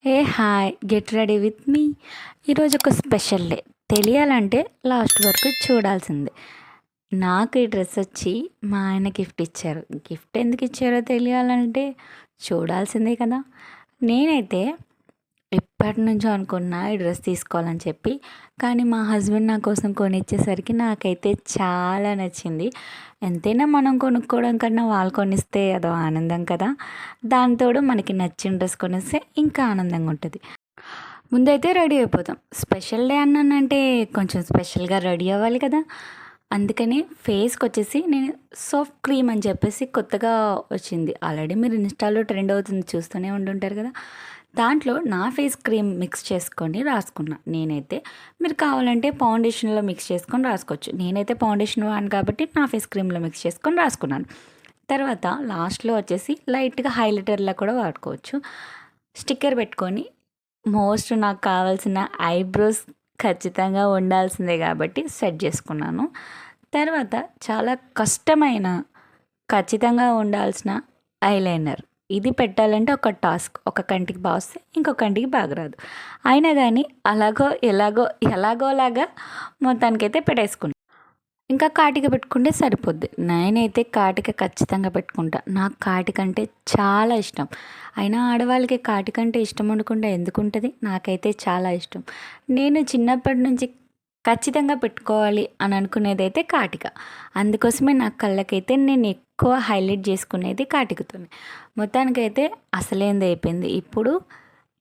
A hi get ready with me. ఈరోజు ఒక special day. తెలియాలంటే లాస్ట్ వరకు చూడాల్సిందే. నాకు ఈ డ్రెస్ వచ్చి మా ఆయన గిఫ్ట్ ఇచ్చారు. గిఫ్ట్ ఎందుకు ఇచ్చారో తెలియాలంటే చూడాల్సిందే కదా. నేనైతే ఎప్పటి నుంచో అనుకున్నా ఈ డ్రెస్ తీసుకోవాలని చెప్పి. కానీ మా హస్బెండ్ నా కోసం కొనిచ్చేసరికి నాకైతే చాలా నచ్చింది. ఎంతైనా మనం కొనుక్కోవడం కన్నా వాళ్ళు కొనిస్తే అదో ఆనందం కదా. దానితోడు మనకి నచ్చిన డ్రెస్ కొనిస్తే ఇంకా ఆనందంగా ఉంటుంది. ముందైతే రెడీ అయిపోతాం. స్పెషల్ డే అన్నానంటే కొంచెం స్పెషల్గా రెడీ అవ్వాలి కదా. అందుకని ఫేస్కి వచ్చేసి నేను సాఫ్ట్ క్రీమ్ అని చెప్పేసి కొత్తగా వచ్చింది. ఆల్రెడీ మీరు ఇన్స్టాలో ట్రెండ్ అవుతుంది, చూస్తూనే ఉంటుంటారు కదా. దాంట్లో నా ఫేస్ క్రీమ్ మిక్స్ చేసుకొని రాసుకున్నా. నేనైతే మీరు కావాలంటే ఫౌండేషన్లో మిక్స్ చేసుకొని రాసుకోవచ్చు. నేనైతే ఫౌండేషన్ వాడిని కాబట్టి నా ఫేస్ క్రీమ్లో మిక్స్ చేసుకొని రాసుకున్నాను. తర్వాత లాస్ట్లో వచ్చేసి లైట్గా హైలైటర్లా కూడా వాడుకోవచ్చు. స్టిక్కర్ పెట్టుకొని నాకు కావాల్సిన ఐబ్రోస్ ఖచ్చితంగా ఉండాల్సిందే కాబట్టి సెట్ చేసుకున్నాను. తర్వాత చాలా కష్టమైన ఖచ్చితంగా ఉండాల్సిన ఐలైనర్. ఇది పెట్టాలంటే ఒక టాస్క్. ఒక కంటికి బాగా వస్తే ఇంకొక కంటికి బాగా రాదు. అయినా కానీ ఎలాగోలాగా మొత్తానికైతే పెట్టేసుకున్నాను. ఇంకా కాటిక పెట్టుకుంటే సరిపోద్ది. నేనైతే కాటిక ఖచ్చితంగా పెట్టుకుంటా. నాకు కాటిక అంటే చాలా ఇష్టం. అయినా ఆడవాళ్ళకి కాటిక అంటే ఇష్టం ఉండకుండా ఎందుకుంటుంది? నాకైతే చాలా ఇష్టం. నేను చిన్నప్పటి నుంచి ఖచ్చితంగా పెట్టుకోవాలి అని అనుకునేదైతే కాటిక. అందుకోసమే నా కళ్ళకైతే నేను ఎక్కువ హైలైట్ చేసుకునేది కాటికతోనే. మొత్తానికైతే అసలేంది అయిపోయింది. ఇప్పుడు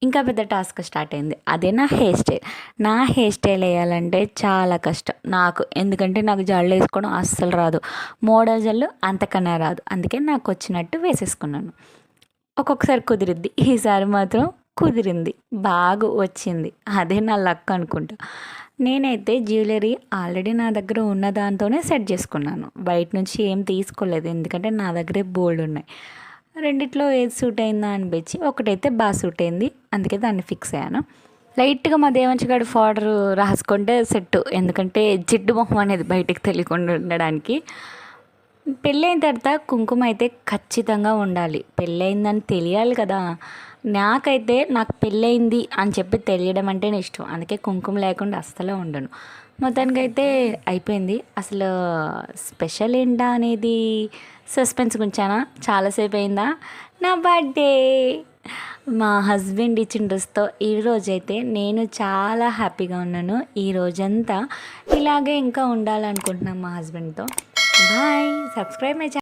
ఇంకా పెద్ద టాస్క్ స్టార్ట్ అయింది. అదే నా హెయిర్ స్టైల్. నా హెయిర్ స్టైల్ వేయాలంటే చాలా కష్టం నాకు. ఎందుకంటే నాకు జడలు వేసుకోవడం అస్సలు రాదు. మోడల్ జల్లు అంతకన్నా రాదు. అందుకే నాకు వచ్చినట్టు వేసేసుకున్నాను. ఒక్కొక్కసారి కుదిరిద్ది. ఈసారి మాత్రం కుదిరింది, బాగా వచ్చింది. అదే నా లక్ అనుకుంటా. నేనైతే జ్యువెలరీ ఆల్రెడీ నా దగ్గర ఉన్న దాంతోనే సెట్ చేసుకున్నాను. బయట నుంచి ఏం తీసుకోలేదు, ఎందుకంటే నా దగ్గరే బోల్డ్ ఉన్నాయి. రెండిట్లో ఏది సూట్ అయిందా అనిపించి ఒకటైతే బాగా సూట్ అయింది, అందుకే దాన్ని ఫిక్స్ అయ్యాను. లైట్గా మా దేవంచిగాడు పౌడర్ రాసుకుంటే సెట్, ఎందుకంటే జిడ్డు మొహం అనేది బయటికి తెలియకుండా ఉండడానికి. పెళ్ళైన తర్వాత కుంకుమ అయితే ఖచ్చితంగా ఉండాలి. పెళ్ళయిందని తెలియాలి కదా. నాకైతే నాకు పెళ్ళయింది అని చెప్పి తెలియడం అంటేనే ఇష్టం. అందుకే కుంకుమ లేకుండా అస్సలు ఉండను. మొత్తానికైతే అయిపోయింది. అసలు స్పెషల్ ఏంటా అనేది సస్పెన్స్ ఉంచానా? చాలాసేపు అయిందా? నా బర్త్డే మా హస్బెండ్ ఇచ్చిన డ్రెస్తో ఈరోజైతే నేను చాలా హ్యాపీగా ఉన్నాను. ఈ రోజంతా ఇలాగే ఇంకా ఉండాలనుకుంటున్నాను మా హస్బెండ్తో. బాయ్. Subscribe my channel.